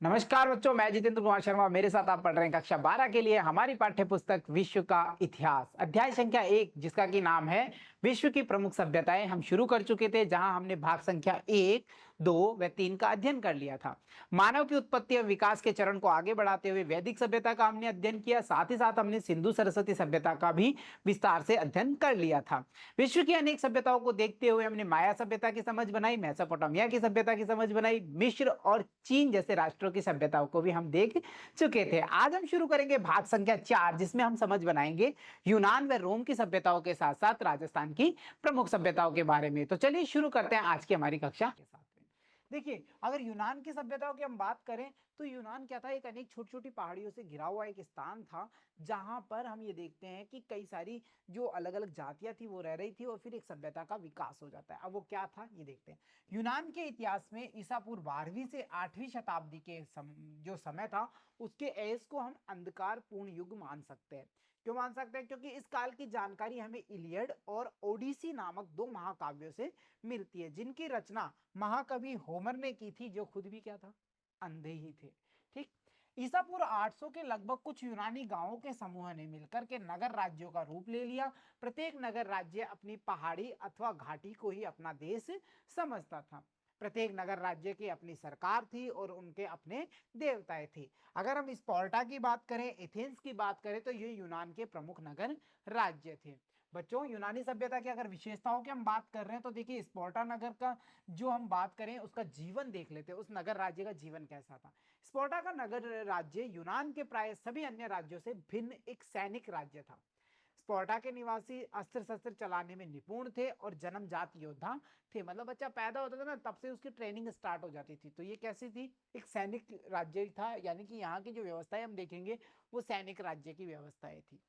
नमस्कार बच्चों, मैं जितेंद्र कुमार शर्मा। मेरे साथ आप पढ़ रहे हैं कक्षा 12 के लिए हमारी पाठ्य पुस्तक विश्व का इतिहास, अध्याय संख्या 1, जिसका की नाम है विश्व की प्रमुख सभ्यताएं। हम शुरू कर चुके थे, जहां हमने भाग संख्या 1, 2 व 3 का अध्ययन कर लिया था। मानव की उत्पत्ति और विकास के चरण को आगे बढ़ाते हुए वैदिक सभ्यता का हमने अध्ययन किया। साथ ही साथ हमने सिंधु सरस्वती सभ्यता का भी विस्तार से अध्ययन कर लिया था। विश्व की अनेक सभ्यताओं को देखते हुए हमने माया सभ्यता की समझ बनाई, मेसोपोटामिया की सभ्यता की समझ बनाई, मिस्र और चीन जैसे राष्ट्रों की सभ्यताओं को भी हम देख चुके थे। आज हम शुरू करेंगे भाग संख्या 4, जिसमें हम समझ बनाएंगे यूनान व रोम की सभ्यताओं के साथ साथ राजस्थान की प्रमुख सभ्यताओं के बारे में। तो चलिए शुरू करते हैं आज की हमारी कक्षा के साथ में। देखिए, अगर यूनान की सभ्यताओं की हम बात करें तो यूनान क्या था, एक अनेक छोटी छोटी पहाड़ियों से घिरा हुआ एक स्थान था, जहां पर हम ये देखते हैं कि कई सारी जो अलग अलग जातियां थी वो रह रही थी और फिर एक सभ्यता का विकास हो जाता है। अब वो क्या था ये देखते हैं। यूनान के इतिहास में ईसा पूर्व 12वीं से 8वीं शताब्दी के जो समय था, उसके एज को हम अंधकारपूर्ण युग मान सकते हैं। क्यों मान सकते हैं? क्योंकि इस काल की जानकारी हमें इलियड और ओडिसी नामक दो महाकाव्यों से मिलती है, जिनकी रचना महाकवि होमर ने की थी, जो खुद भी क्या था, अंधे ही थे। ठीक। ईसा पूर्व 800 के लगभग कुछ यूनानी गांवों के समूह ने मिलकर के नगर राज्यों का रूप ले लिया। प्रत्येक नगर राज्य अपनी पहाड़ी अथवा घाटी को ही अपना देश समझता था। प्रत्येक नगर राज्य की अपनी सरकार थी और उनके अपने देवताएं थे। अगर हम स्पार्टा की बात करें, एथेंस की बात करें, तो ये यूनान के प्रमुख नगर राज्य थे। बच्चों, यूनानी सभ्यता की अगर विशेषताओं की हम बात कर रहे हैं तो देखिए, स्पार्टा नगर का जो हम बात करें उसका जीवन देख लेते हैं, उस नगर राज्य का जीवन कैसा था। स्पार्टा का नगर राज्य यूनान के प्राय सभी अन्य राज्यों से भिन्न एक सैनिक राज्य था। स्पार्टा के निवासी अस्त्र शस्त्र चलाने में निपुण थे और जन्मजात योद्धा थे। मतलब बच्चा पैदा होता था ना, तब से उसकी ट्रेनिंग स्टार्ट हो जाती थी। तो ये कैसी थी? एक सैनिक राज्य था, यानी कि यहाँ की जो व्यवस्थाएं हम देखेंगे वो सैनिक राज्य की व्यवस्थाएं थी।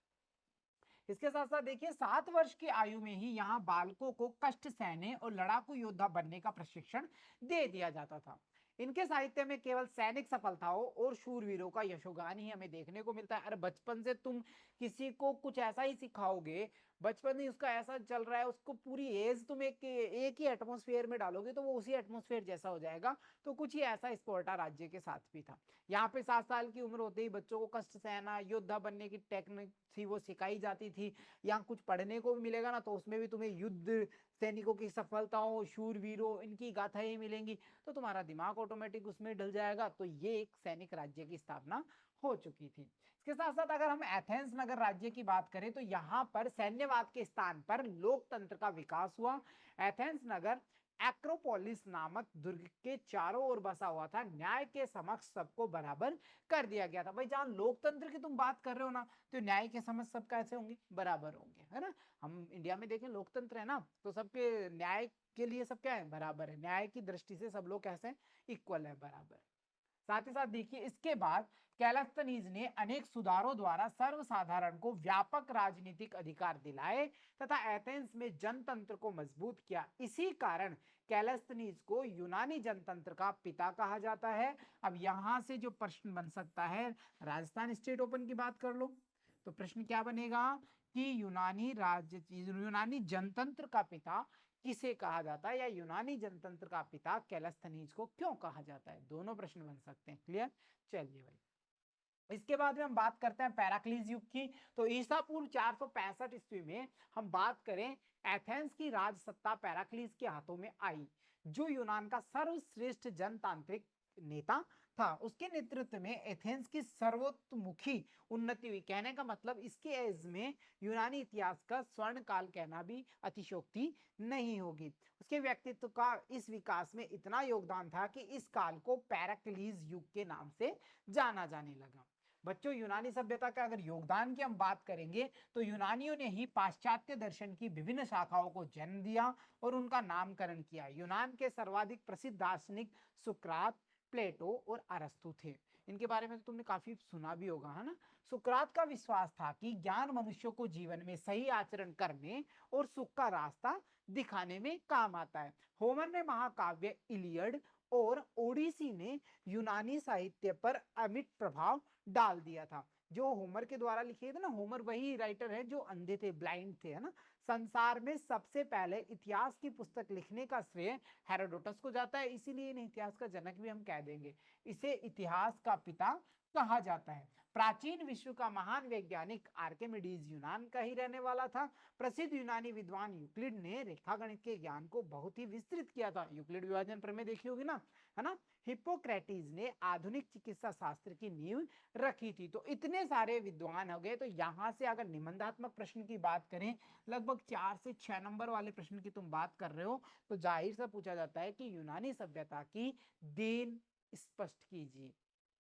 इसके साथ साथ देखिए, 7 वर्ष की आयु में ही यहाँ बालकों को कष्ट सहने और लड़ाकू योद्धा बनने का प्रशिक्षण दे दिया जाता था। इनके साहित्य में केवल सैनिक सफलताओं और शूरवीरों का यशोगान ही हमें देखने को मिलता है। अरे बचपन से तुम किसी को कुछ ऐसा ही सिखाओगे, बचपन ही उसका ऐसा चल रहा है, उसको पूरी एज तुम एक ही एटमोस्फेयर में डालोगे तो वो उसी एटमोस्फेयर जैसा हो जाएगा। तो कुछ ही ऐसा स्पार्टा राज्य के साथ भी था। यहाँ पे 7 साल की उम्र होते ही बच्चों को कष्ट सहना, योद्धा बनने की टेक्निक थी वो सिखाई जाती थी। यहाँ कुछ पढ़ने को भी मिलेगा ना, तो उसमें भी तुम्हें युद्ध, सैनिकों की सफलताओं, शूरवीरों, इनकी गाथाएं मिलेंगी, तो तुम्हारा दिमाग ऑटोमेटिक उसमें ढल जाएगा। तो ये एक सैनिक राज्य की स्थापना हो चुकी थी। इसके साथ साथ अगर हम एथेंस नगर राज्य की बात करें तो यहाँ पर सैन्यवाद के स्थान पर लोकतंत्र का विकास हुआ। एथेंस नगर एक्रोपोलिस नामक दुर्ग के चारों ओर बसा हुआ था। न्याय के समक्ष सबको बराबर कर दिया गया था। भाई, जहां लोकतंत्र की तुम बात कर रहे हो ना, तो न्याय के समक्ष सब कैसे होंगे? बराबर होंगे, है ना। हम इंडिया में देखें, लोकतंत्र है ना, तो सबके न्याय के लिए सब क्या है? बराबर है। न्याय की दृष्टि से सब लोग कैसे हैं? इक्वल है, बराबर। साथ ही साथ देखिए, इसके बाद कैलस्थनीज ने अनेक सुधारों द्वारा सर्वसाधारण को व्यापक राजनीतिक अधिकार दिलाए तथा एथेंस में जनतंत्र को मजबूत किया। इसी कारण कैलस्थनीज को यूनानी जनतंत्र का पिता कहा जाता है। अब यहां से जो प्रश्न बन सकता है, राजस्थान स्टेट ओपन की बात कर लो, तो प्रश्न क्या बनेगा कि यूनानी जनतंत्र का पिता किसे कहा जाता है, या यूनानी जनतंत्र का पिता कैलस्थनीज को क्यों कहा जाता है? दोनों प्रश्न बन सकते हैं। क्लियर? चलिए भाई, इसके बाद में हम बात करते हैं पैराक्लीज युग की। तो ईसा पूर्व 465 ईस्वी में हम बात करें, एथेंस की राज सत्ता पैराक्लीज के हाथों में आई, जो यूनान का सर्वश्रेष्ठ जनतांत्रिक नेता था। उसके नेतृत्व में एथेंस की सर्वतोमुखी उन्नति हुई। कहने का मतलब, इसके एज में यूनानी इतिहास का स्वर्ण काल कहना भी अतिशोक्ति नहीं होगी। उसके व्यक्तित्व का इस विकास में इतना योगदान था कि इस काल को पैराक्लीज युग के नाम से जाना जाने लगा। बच्चों, यूनानी सभ्यता का अगर योगदान की हम बात करेंगे तो यूनानियों ने ही पाश्चात्य दर्शन की विभिन्न शाखाओं को जन्म दिया और उनका नामकरण किया। यूनान के सर्वाधिक प्रसिद्ध दार्शनिक सुकरात, प्लेटो और अरस्तु थे। इनके बारे में तो तुमने काफी सुना भी होगा, है ना। सुकरात का विश्वास था कि ज्ञान मनुष्यों को जीवन में सही आचरण करने और सुख का रास्ता दिखाने में काम आता है। होमर ने महाकाव्य इलियड और ओडिसी ने यूनानी साहित्य पर अमिट प्रभाव डाल दिया था। जो होमर के द्वारा लिखे थे ना, होमर वही राइटर है जो अंधे थे, ब्लाइंड थे, है ना। संसार में सबसे पहले इतिहास की पुस्तक लिखने का श्रेय हेरोडोटस को जाता है, इसीलिए इन्हें इतिहास का जनक भी हम कह देंगे। इसे इतिहास का पिता कहा जाता है। प्राचीन विश्व का महान वैज्ञानिक आर्किमिडीज यूनान का ही रहने वाला था। प्रसिद्ध यूनानी विद्वान यूक्लिड ने रेखागणित के ज्ञान को बहुत ही विस्तृत किया था। यूक्लिड विभाजन प्रमेय देखी होगी ना, है ना। हिप्पोक्रेटिस ने आधुनिक चिकित्सा शास्त्र की नींव रखी थी। तो इतने सारे विद्वान हो गए। तो यहाँ से अगर निबंधात्मक प्रश्न की बात करें, लगभग 4 से 6 नंबर वाले प्रश्न की तुम बात कर रहे हो, तो जाहिर सा पूछा जाता है कि यूनानी सभ्यता की देन स्पष्ट कीजिए।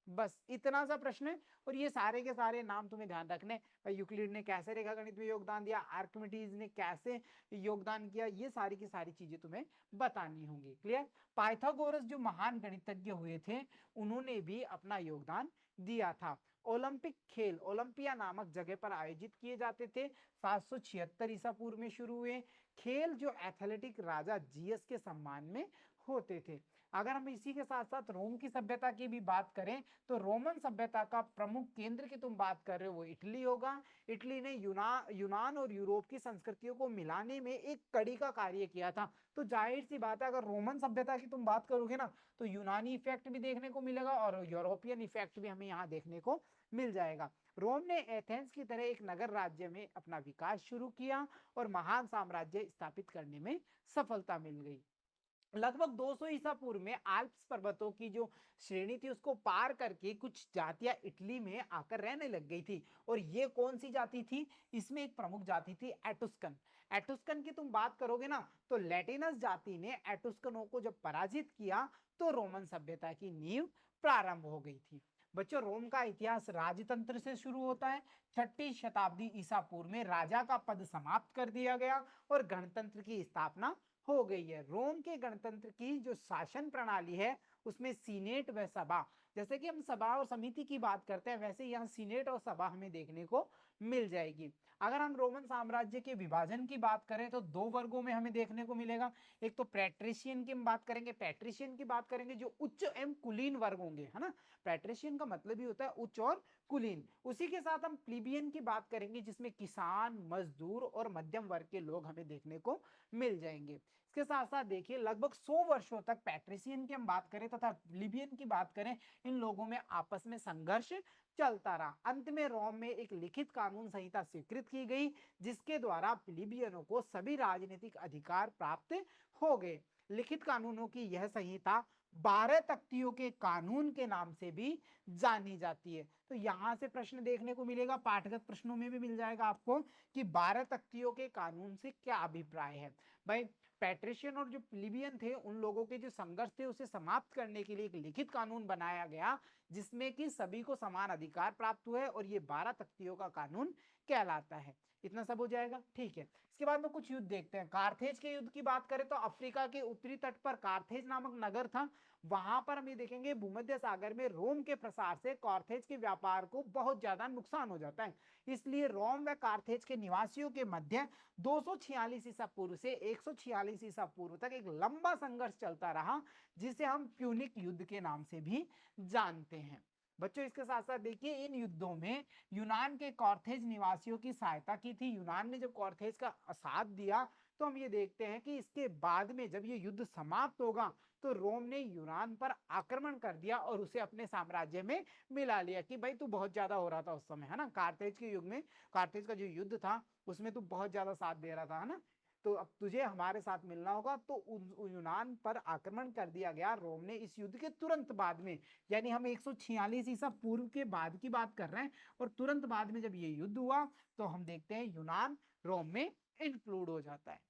बस इतना सा प्रश्न है। और ये सारे के सारे नाम तुम्हें ध्यान रखने, यूक्लिड ने कैसे रेखागणित में योगदान दिया, आर्किमिडीज ने कैसे योगदान किया, ये सारी की सारी चीजें तुम्हें बतानी होंगी। क्लियर। पाइथागोरस जो महान गणितज्ञ हुए थे, उन्होंने भी अपना योगदान दिया था। ओलंपिक खेल ओलंपिया नामक जगह पर आयोजित किए जाते थे। 776 ईसा पूर्व में शुरू हुए खेल, जो एथलेटिक राजा जीएस के सम्मान में होते थे। अगर हम इसी के साथ साथ रोम की सभ्यता की भी बात करें, तो रोमन सभ्यता का प्रमुख केंद्र की तुम बात कर रहे हो वो इटली होगा। इटली ने यूनान और यूरोप की संस्कृतियों को मिलाने में एक कड़ी का कार्य किया था। तो जाहिर सी बात है, अगर रोमन सभ्यता की तुम बात करोगे ना, तो यूनानी इफेक्ट भी देखने को मिलेगा और यूरोपियन इफेक्ट भी हमें यहाँ देखने को मिल जाएगा। रोम ने एथेंस की तरह एक नगर राज्य में अपना विकास शुरू किया और महान साम्राज्य स्थापित करने में सफलता मिल गई। लगभग 200 ईसा पूर्व में आल्प्स पर्वतों की जो श्रेणी थी उसको पार करके कुछ जातियां इटली में आकर रहने लग गई थी। और ये कौन सी जाति थी? इसमें एक प्रमुख जाति थी एटुस्कन। एटुस्कन की तुम बात करोगे ना, तो लैटिनस जाति ने एटुस्कनों को जब पराजित किया, तो रोमन सभ्यता की नींव प्रारंभ हो गई थी। बच्चों, रोम का इतिहास राजतंत्र से शुरू होता है। 6ठी शताब्दी ईसा पूर्व में राजा का पद समाप्त कर दिया गया और गणतंत्र की स्थापना हो गई है। रोम के गणतंत्र की जो शासन प्रणाली है, उसमें सीनेट व सभा, जैसे कि हम सभा और समिति की बात करते हैं, वैसे यहाँ सीनेट और सभा हमें देखने को मिल जाएगी। अगर हम रोमन साम्राज्य के विभाजन की बात करें, तो 2 वर्गों में हमें देखने को मिलेगा। एक तो पैट्रिशियन की हम बात करेंगे, पैट्रिशियन की बात करेंगे जो उच्च एवं कुलीन वर्ग होंगे, है ना। पैट्रिशियन का मतलब ही होता है उच्च और कुलीन। उसी के साथ हम प्लीबियन की बात करेंगे, जिसमें किसान, मजदूर और मध्यम वर्ग के लोग हमें देखने को मिल जाएंगे। इसके साथ साथ देखिए, लगभग 100 वर्षों तक पैट्रिशियन की हम बात करें तथा प्लीबियन की बात करें, इन लोगों में आपस में संघर्ष चलता रहा। अंत में रोम में एक लिखित कानून संहिता स्वीकृत की गई, जिसके द्वारा प्लीबियनों को सभी राजनीतिक अधिकार प्राप्त हो गए। लिखित कानूनों की यह संहिता 12 तख्तियों के कानून के नाम से भी जानी जाती है। तो यहां से प्रश्न देखने को मिलेगा, पाठगत प्रश्नों में भी मिल जाएगा आपको, कि 12 तख्तियों के कानून से क्या अभिप्राय है। भाई, पैट्रिशियन और जो प्लीबियन थे, उन लोगों के जो संघर्ष थे उसे समाप्त करने के लिए एक लिखित कानून बनाया गया, जिसमें कि सभी को समान अधिकार प्राप्त हुए, और ये 12 तख्तियों का कानून कहलाता है। इतना सब हो जाएगा, ठीक है। इसके बाद में कुछ युद्ध देखते हैं। कार्थेज के युद्ध की बात करें, तो अफ्रीका के उत्तरी तट पर कार्थेज नामक नगर था। वहां पर हम ये देखेंगे, भूमध्य सागर में रोम के प्रसार से कार्थेज के व्यापार को बहुत ज्यादा नुकसान हो जाता है। इसलिए रोम व कार्थेज के निवासियों के मध्य 246 ईसा पूर्व से 146 ईसा पूर्व तक एक लंबा संघर्ष चलता रहा, जिसे हम प्यूनिक युद्ध के नाम से भी जानते हैं। बच्चों, इसके साथ साथ देखिए, इन युद्धों में यूनान के कार्थेज निवासियों की सहायता की थी। यूनान ने जब कार्थेज का साथ दिया, तो हम ये देखते हैं कि इसके बाद में जब ये युद्ध समाप्त होगा, तो रोम ने यूनान पर आक्रमण कर दिया और उसे अपने साम्राज्य में मिला लिया। कि भाई, तू बहुत ज्यादा हो रहा था उस समय, है ना। कार्थेज के युग में, कार्थेज का जो युद्ध था, उसमें तू बहुत ज्यादा साथ दे रहा था, है ना। तो अब तुझे हमारे साथ मिलना होगा। तो यूनान पर आक्रमण कर दिया गया रोम ने इस युद्ध के तुरंत बाद में। यानी हम 146 ईसा पूर्व के बाद की बात कर रहे हैं, और तुरंत बाद में जब ये युद्ध हुआ, तो हम देखते हैं यूनान रोम में इंक्लूड हो जाता है,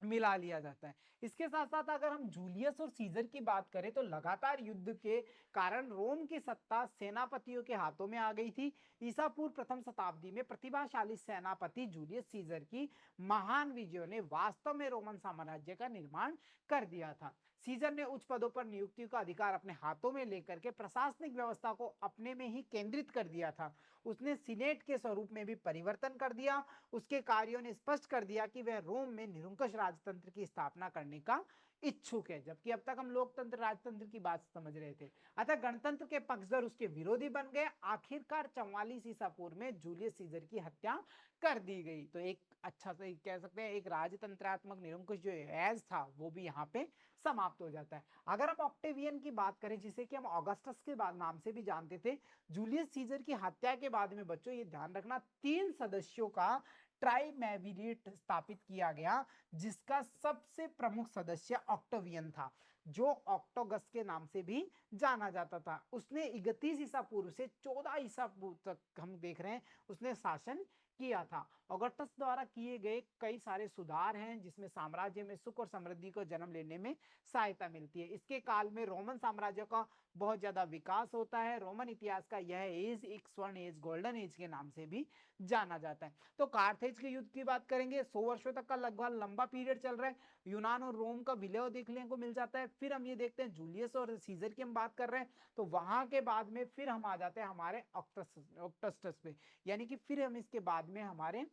मिला लिया जाता है। इसके साथ साथ अगर हम जूलियस और सीजर की बात करें, तो लगातार युद्ध के कारण रोम की सत्ता सेनापतियों के हाथों में आ गई थी। ईसा पूर्व प्रथम शताब्दी में प्रतिभाशाली सेनापति जूलियस सीजर की महान विजयों ने वास्तव में रोमन साम्राज्य का निर्माण कर दिया था। सीजर ने उच्च पदों पर नियुक्ति का अधिकार अपने हाथों में लेकर के प्रशासनिक व्यवस्था को अपने में ही केंद्रित कर दिया था। उसने सीनेट के स्वरूप में भी परिवर्तन कर दिया। उसके कार्यों ने स्पष्ट कर दिया कि वह रोम में निरंकुश राजतंत्र की स्थापना करने का इच्छुक है, जबकि अब तक हम लोकतंत्र राजतंत्र की बात समझ रहे थे। अतः गणतंत्र के पक्षधर उसके विरोधी बन गए। आखिरकार 44 ईसा पूर्व में जूलियस सीजर की हत्या कर दी गई। तो एक अच्छा सा कह सकते हैं एक राजतंत्रात्मक निरंकुश जो एज था वो भी यहाँ पे समाप्त हो जाता है। अगर हम ऑक्टेवियन की बात करें, जिसे कि हम ऑगस्टस के बाद नाम से भी जानते थे, जूलियस सीजर की हत्या के बाद में बच्चों ये ध्यान रखना 3 सदस्यों का ट्राइमेविरेट स्थापित किया गया, जिसका सबसे प्रमुख सदस्य ऑक्टेवियन था, जो ऑक्टोगस के नाम से भी जाना जाता था। उसने 31 ईसा पूर्व से 14 ईसा पूर्व तक हम देख रहे हैं उसने शासन किया था। ऑगस्टस द्वारा किए गए कई सारे सुधार हैं, जिसमें साम्राज्य में सुख और समृद्धि को जन्म लेने में सहायता मिलती है। इसके काल में रोमन साम्राज्य का बहुत ज्यादा विकास होता है। रोमन इतिहास का यह एज एक स्वर्ण एज, गोल्डन एज के नाम से भी जाना जाता है। तो कार्थेज के युद्ध की बात करेंगे, 100 वर्षों तक का लगभग लंबा पीरियड चल रहा है। यूनान और रोम का विलय देखने को मिल जाता है। फिर हम ये देखते हैं जूलियस और सीजर की हम बात कर रहे हैं, तो वहां के बाद में फिर हम आ जाते हैं हमारे ऑक्टस्टस पे, यानी कि फिर हम इसके बाद में हमारे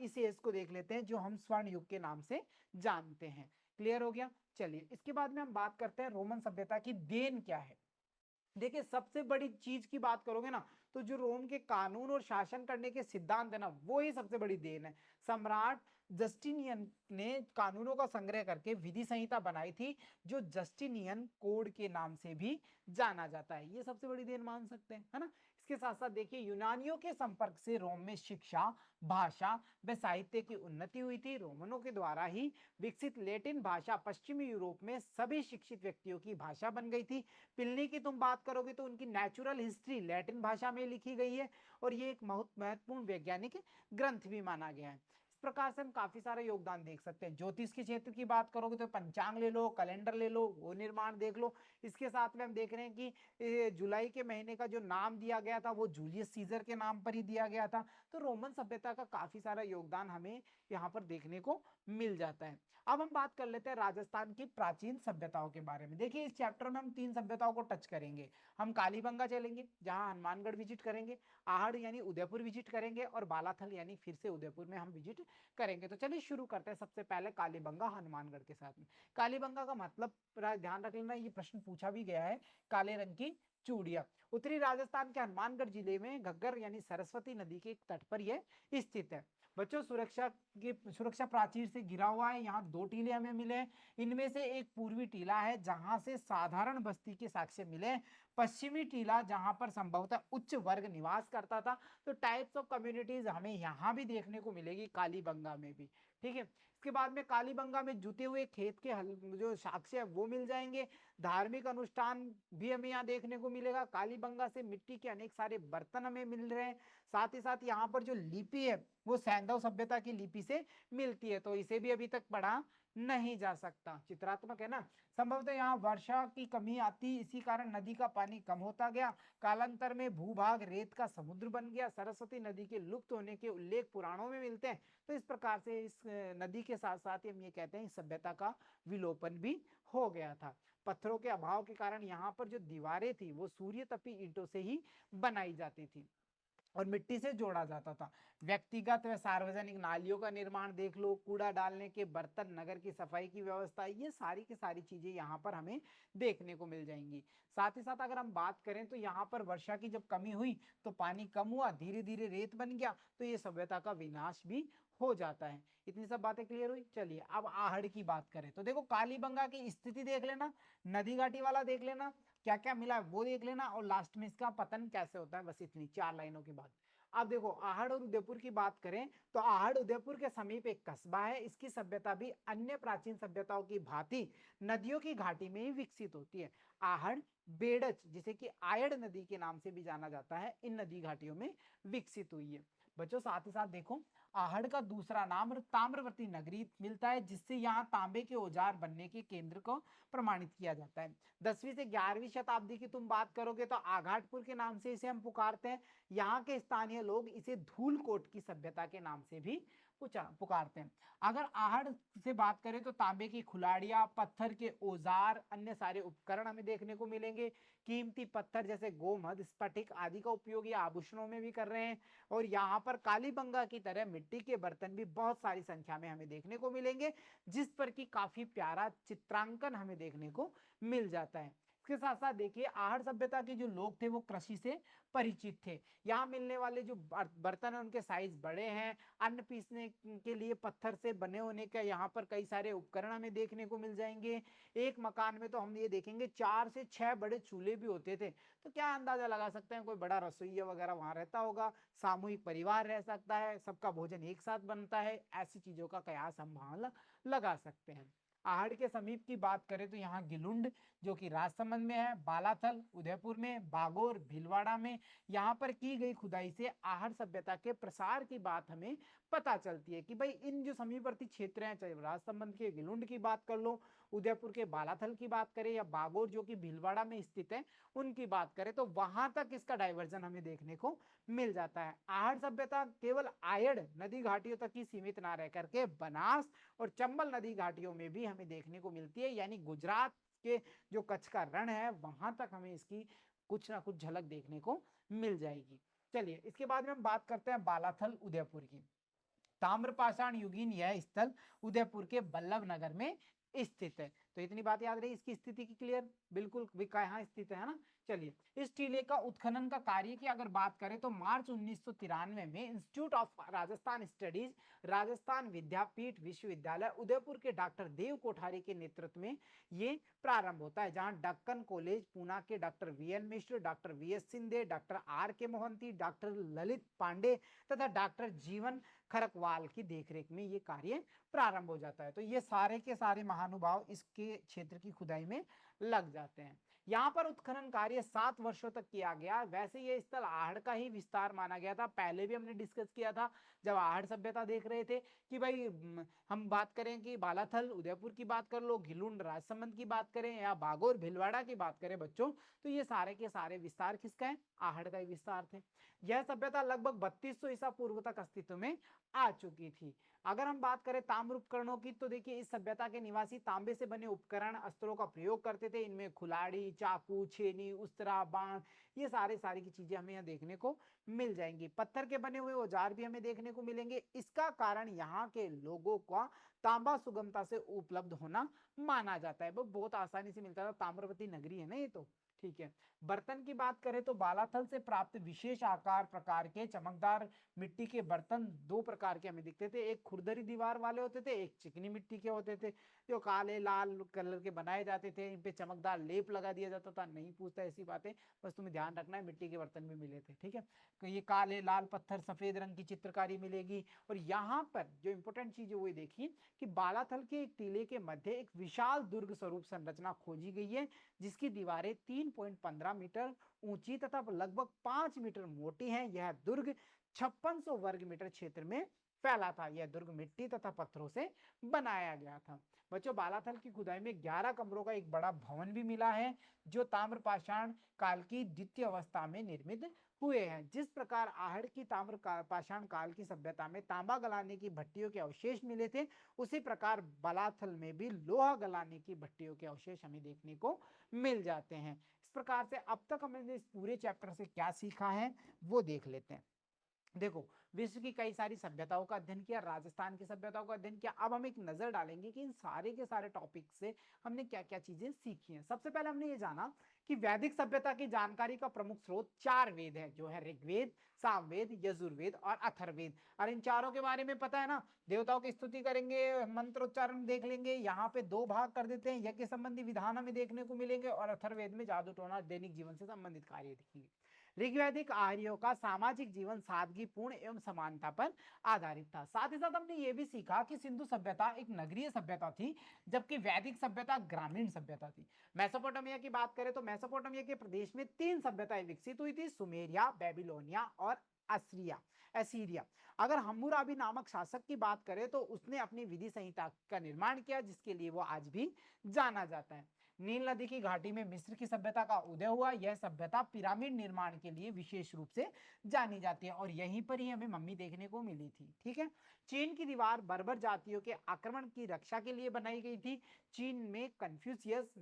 इस एज को देख लेते हैं जो हम स्वर्ण युग के नाम से जानते हैं। क्लियर हो गया। चलिए इसके बाद में हम बात करते हैं रोमन सभ्यता की देन क्या है। देखिए सबसे बड़ी चीज की बात करोगे ना, तो जो रोम के कानून और शासन करने के सिद्धांत है ना, वो ही सबसे बड़ी देन है। सम्राट जस्टिनियन ने कानूनों का संग्रह करके विधि संहिता बनाई थी, जो जस्टिनियन कोड के नाम से भी जाना जाता है। ये सबसे बड़ी देन मान सकते हैं, है ना। इसके साथ साथ देखिए यूनानियों के संपर्क से रोम में शिक्षा, भाषा व साहित्य की उन्नति हुई थी। रोमनों के द्वारा ही विकसित लैटिन भाषा पश्चिमी यूरोप में सभी शिक्षित व्यक्तियों की भाषा बन गई थी। प्लिनी की तुम बात करोगे तो उनकी नेचुरल हिस्ट्री लैटिन भाषा में लिखी गई है, और ये एक बहुत महत्वपूर्ण वैज्ञानिक ग्रंथ भी माना गया है। इस प्रकार से हम काफी सारे योगदान देख सकते हैं। ज्योतिष के क्षेत्र की बात करोगे तो पंचांग ले लो, कैलेंडर ले लो, वो निर्माण देख लो। इसके साथ में हम देख रहे हैं कि जुलाई के महीने का जो नाम दिया गया था वो जूलियस सीजर के नाम पर ही दिया गया था। तो रोमन सभ्यता का काफी सारा योगदान हमें यहाँ पर देखने को मिल जाता है। अब हम बात कर लेते हैं राजस्थान की प्राचीन सभ्यताओं के बारे में। देखिए इस चैप्टर में हम 3 सभ्यताओं को टच करेंगे। हम कालीबंगा चलेंगे, जहां हनुमानगढ़ विजिट करेंगे, आहड़ यानी उदयपुर विजिट करेंगे, और बालाथल यानी फिर से उदयपुर में हम विजिट करेंगे। तो चलिए शुरू करते हैं सबसे पहले कालीबंगा हनुमानगढ़ के साथ में। कालीबंगा का मतलब ध्यान रख लेना, ये प्रश्न पूछा भी गया है। काले रंग की चूड़िया। उत्तरी राजस्थान के हनुमानगढ़ जिले में घग्गर यानी सरस्वती नदी के तट पर यह स्थित है। बच्चों सुरक्षा प्राचीर से घिरा हुआ है। यहाँ 2 टीले हमें मिले हैं। इनमें से एक पूर्वी टीला है जहां से साधारण बस्ती के साक्ष्य मिले। पश्चिमी टीला जहां पर संभवतः उच्च वर्ग निवास करता था। तो टाइप्स ऑफ कम्युनिटीज हमें यहाँ भी देखने को मिलेगी कालीबंगा में भी। ठीक है। इसके बाद में कालीबंगा में जुते हुए खेत के जो साक्ष्य है वो मिल जाएंगे। धार्मिक अनुष्ठान भी हमें यहाँ देखने को मिलेगा। कालीबंगा से मिट्टी के अनेक सारे बर्तन हमें मिल रहे हैं। साथ ही साथ यहाँ पर जो लिपि है वो सैंधव सभ्यता की लिपि से मिलती है, तो इसे भी अभी तक पढ़ा नहीं जा सकता। चित्रात्मक है ना। संभवतः यहाँ वर्षा की कमी आती, इसी कारण नदी का पानी कम होता गया। कालांतर में भूभाग रेत का समुद्र बन गया। सरस्वती नदी के लुप्त होने के उल्लेख पुराणों में मिलते हैं। तो इस प्रकार से इस नदी के साथ साथ ही हम ये कहते हैं इस सभ्यता का विलोपन भी हो गया था। पत्थरों के अभाव के कारण यहाँ पर जो दीवारें थी वो सूर्य तपी ईंटों से ही बनाई जाती थी और मिट्टी से जोड़ा जाता था। व्यक्तिगत व सार्वजनिक नालियों का निर्माण देख लो, कूड़ा डालने के बर्तन, नगर की सफाई की व्यवस्था, ये सारी की सारी चीजें यहाँ पर हमें देखने को मिल जाएंगी। साथ ही साथ अगर हम बात करें तो यहाँ पर वर्षा की जब कमी हुई तो पानी कम हुआ, धीरे धीरे रेत बन गया, तो ये सभ्यता का विनाश भी हो जाता है। इतनी सब बातें क्लियर हुई। चलिए अब आहड़ की बात करें तो देखो कालीबंगा की स्थिति देख लेना, नदी घाटी वाला देख लेना, क्या क्या मिला है वो देख लेना, और लास्ट में इसका पतन कैसे होता है, बस इतनी 4 लाइनों की बात। अब देखो आहड़ और उदयपुर की बात करें तो आहड़ उदयपुर के समीप एक कस्बा है। इसकी सभ्यता भी अन्य प्राचीन सभ्यताओं की भांति नदियों की घाटी में ही विकसित होती है। आहड़, बेड़च जिसे कि आयड़ नदी के नाम से भी जाना जाता है, इन नदी घाटियों में विकसित हुई है। बच्चों साथ ही साथ देखो आहड़ का दूसरा नाम ताम्रवर्ती नगरी मिलता है, जिससे यहाँ तांबे के औजार बनने के केंद्र को प्रमाणित किया जाता है। 10वीं से 11वीं शताब्दी की तुम बात करोगे तो आघाटपुर के नाम से इसे हम पुकारते हैं। यहाँ के स्थानीय लोग इसे धूलकोट की सभ्यता के नाम से भी पुकारते हैं। अगर आहड़ से बात करें तो तांबे की खुलाड़ियाँ, पत्थर के औजार, अन्य सारे उपकरण हमें देखने को मिलेंगे। कीमती पत्थर जैसे गोमद, स्फटिक आदि का उपयोग ये आभूषणों में भी कर रहे हैं। और यहाँ पर कालीबंगा की तरह मिट्टी के बर्तन भी बहुत सारी संख्या में हमें देखने को मिलेंगे, जिस पर कि काफी प्यारा चित्रांकन हमें देखने को मिल जाता है। इसके साथ साथ देखिए, आहड़ सभ्यता के जो लोग थे वो कृषि से परिचित थे। यहाँ मिलने वाले जो बर्तन है उनके साइज बड़े हैं। अन्न पीसने के लिए पत्थर से बने होने का यहाँ पर कई सारे उपकरण हमें देखने को मिल जाएंगे। एक मकान में तो हम ये देखेंगे 4 से 6 बड़े चूल्हे भी होते थे। तो क्या अंदाजा लगा सकते हैं, कोई बड़ा रसोइया वगैरह वहां रहता होगा, सामूहिक परिवार रह सकता है, सबका भोजन एक साथ बनता है, ऐसी चीजों का कयास हम वहां लगा सकते हैं। आहड़ के समीप की बात करें तो यहाँ गिलुंड जो कि राजसमंद में है, बालाथल उदयपुर में, बागोर भीलवाड़ा में यहाँ पर की गई खुदाई से आहड़ सभ्यता के प्रसार की बात हमें पता चलती है कि भाई इन जो समीपवर्ती क्षेत्र हैं, चाहे राजसमंद के गिलुंड की बात कर लो, उदयपुर के बालाथल की बात करें, या बागोर जो कि भीलवाड़ा में स्थित है उनकी बात करें, तो वहां तक इसका डाइवर्जन हमें देखने को मिल जाता है। आहड़ सभ्यता केवल आयड़ नदी घाटियों तक ही सीमित ना रह करके बनास और चंबल नदी घाटियों में भी हमें देखने को मिलती है, यानी गुजरात के जो कच्छ का रण है वहां तक हमें इसकी कुछ ना कुछ झलक देखने को मिल जाएगी। चलिए, इसके बाद में हम बात करते हैं बालाथल उदयपुर की। ताम्रपाषाण युगीन यह स्थल उदयपुर के बल्लभ नगर में स्थित है। तो इतनी बात याद रही, इसकी स्थिति की क्लियर, बिल्कुल कहाँ स्थित है ना। चलिए, इस टीले का उत्खनन का कार्य की अगर बात करें तो मार्च 1993 में Institute of Rajasthan Studies, Rajasthan Vidyapeeth विश्वविद्यालय उदयपुर के डॉक्टर देव कोठारी के नेतृत्व में ये प्रारंभ होता है, जहां दक्कन कॉलेज पूना के doctor VN Mishra, doctor VS Sindhe, doctor R K Mohanty, doctor Lalit Pandey तथा डॉक्टर जीवन खरकवाल की देखरेख में ये कार्य प्रारंभ हो जाता है। तो ये सारे के सारे महानुभाव इसके क्षेत्र की खुदाई में लग जाते हैं। यहाँ पर उत्खनन कार्य 7 वर्षों तक किया गया। वैसे ये स्थल आहड़ का ही विस्तार माना गया था। पहले भी हमने डिस्कस किया था जब आहड़ सभ्यता देख रहे थे कि भाई हम बात करें कि बालाथल उदयपुर की बात कर लो, घिलुंड राजसमंद की बात करें, या बागोर भीलवाड़ा की बात करें बच्चों, तो ये सारे के सारे विस्तार किसका है? आहड़ का ही विस्तार थे। यह सभ्यता लगभग 3200 ईसा पूर्व तक अस्तित्व में आ चुकी थी। अगर हम बात करें ताम्र उपकरणों की, तो देखिए इस सभ्यता के निवासी तांबे से बने उपकरण अस्त्रों का प्रयोग करते थे। इनमें खुलाड़ी, चाकू, छेनी, उस्तरा, बाण, ये सारी की चीजें हमें यहाँ देखने को मिल जाएंगी। पत्थर के बने हुए औजार भी हमें देखने को मिलेंगे। इसका कारण यहाँ के लोगों का तांबा सुगमता से उपलब्ध होना माना जाता है। वो बहुत आसानी से मिलता था, ताम्रवती नगरी है ना ये तो। ठीक है, बर्तन की बात करें तो बालाथल से प्राप्त विशेष आकार प्रकार के चमकदार मिट्टी के बर्तन 2 प्रकार के हमें दिखते थे। एक खुरदरी दीवार वाले होते थे, एक चिकनी मिट्टी के होते थे, जो काले लाल कलर के बनाए जाते थे। इन पे चमकदार लेप लगा दिया जाता था। नहीं पूछता ऐसी बातें, बस तुम्हें ध्यान रखना है, मिट्टी के बर्तन भी मिले थे। ठीक है, तो ये काले लाल पत्थर, सफेद रंग की चित्रकारी मिलेगी। और यहाँ पर जो इंपॉर्टेंट चीज है वो देखिए कि बालाथल के एक टीले के मध्य एक विशाल दुर्ग स्वरूप संरचना खोजी गई है, जिसकी दीवारें 3.15 मीटर ऊंची तथा लगभग 5 मीटर मोटी है। यह दुर्ग 5600 वर्ग मीटर क्षेत्र में फैला था। यह दुर्ग मिट्टी तथा पत्थरों से बनाया गया था। बच्चों, बालाथल की खुदाई में 11 कमरों का एक बड़ा भवन भी मिला है, जो ताम्रपाषाण काल की द्वितीय अवस्था में निर्मित हुए हैं। जिस प्रकार आहड़ की ताम्रपाषाण काल की सभ्यता में तांबा गलाने की भट्टियों के अवशेष मिले थे, उसी प्रकार बालाथल में भी लोहा गलाने की भट्टियों के अवशेष हमें देखने को मिल जाते हैं। इस प्रकार से अब तक हमने इस पूरे चैप्टर से क्या सीखा है वो देख लेते हैं। देखो, विश्व की कई सारी सभ्यताओं का अध्ययन किया, राजस्थान की सभ्यताओं का अध्ययन किया। अब हम एक नजर डालेंगे कि इन सारे के सारे टॉपिक से हमने क्या क्या चीजें सीखी हैं। सबसे पहले हमने ये जाना कि वैदिक सभ्यता की जानकारी का प्रमुख स्रोत 4 वेद है, जो है ऋग्वेद, सामवेद, यजुर्वेद और अथर्ववेद। और इन चारों के बारे में पता है ना, देवताओं की स्तुति करेंगे, मंत्रोच्चारण देख लेंगे। यहाँ पे 2 भाग कर देते हैं, यज्ञ संबंधी विधान हमें देखने को मिलेंगे, और अथर्ववेद में जादू टोना दैनिक जीवन से संबंधित कार्य दिखेंगे। ऋग्वैदिक आर्यों का सामाजिक जीवन सादगीपूर्ण एवं समानता पर आधारित था। साथ ही साथ हमने ये भी सीखा कि सिंधु सभ्यता एक नगरीय सभ्यता थी, जबकि वैदिक सभ्यता ग्रामीण सभ्यता थी। मेसोपोटामिया की बात करें तो मेसोपोटामिया के प्रदेश में 3 सभ्यताएं विकसित हुई थी, सुमेरिया, बेबीलोनिया और एसीरिया। अगर हम्मुराबी नामक शासक की बात करें तो उसने अपनी विधि संहिता का निर्माण किया, जिसके लिए वो आज भी जाना जाता है। नील नदी की घाटी में मिस्र की सभ्यता का उदय हुआ। यह सभ्यता पिरामिड निर्माण के लिए विशेष रूप से जानी जाती है और यहीं पर ही हमें मम्मी देखने को मिली थी। ठीक है। चीन की दीवार बर्बर जातियों के आक्रमण की रक्षा के लिए बनाई गई थी। चीन में कन्फ्यूशियस,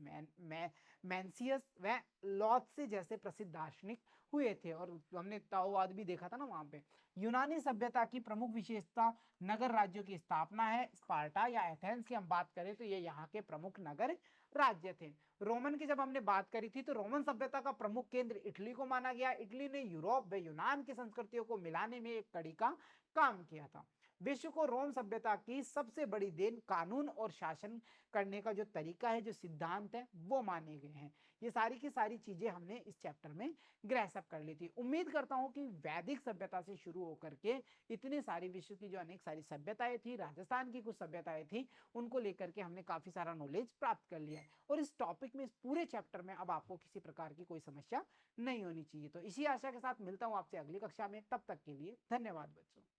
मैंसियस व लॉत्से जैसे प्रसिद्ध दार्शनिक हुए थे और हमने ताओवाद भी देखा था ना वहां पे। यूनानी सभ्यता की प्रमुख विशेषता नगर राज्यों की स्थापना है। स्पार्टा या एथेंस की हम बात करें तो ये यहाँ के प्रमुख नगर राज्य थे। रोमन की जब हमने बात करी थी तो रोमन सभ्यता का प्रमुख केंद्र इटली को माना गया। इटली ने यूरोप व यूनान की संस्कृतियों को मिलाने में एक कड़ी का काम किया था। विश्व को रोम सभ्यता की सबसे बड़ी देन कानून और शासन करने का जो तरीका है, जो सिद्धांत है, वो माने गए हैं। ये सारी की सारी चीजें हमने इस चैप्टर में ग्रैस्प कर ली थी। उम्मीद करता हूं कि वैदिक सभ्यता से शुरू होकर के इतने सारी विश्व की जो अनेक सारी सभ्यताएं थी, राजस्थान की कुछ सभ्यताएं थी, उनको लेकर के हमने काफी सारा नॉलेज प्राप्त कर लिया है और इस टॉपिक में, इस पूरे चैप्टर में अब आपको किसी प्रकार की कोई समस्या नहीं होनी चाहिए। तो इसी आशा के साथ मिलता हूं आपसे अगली कक्षा में। तब तक के लिए धन्यवाद बच्चों।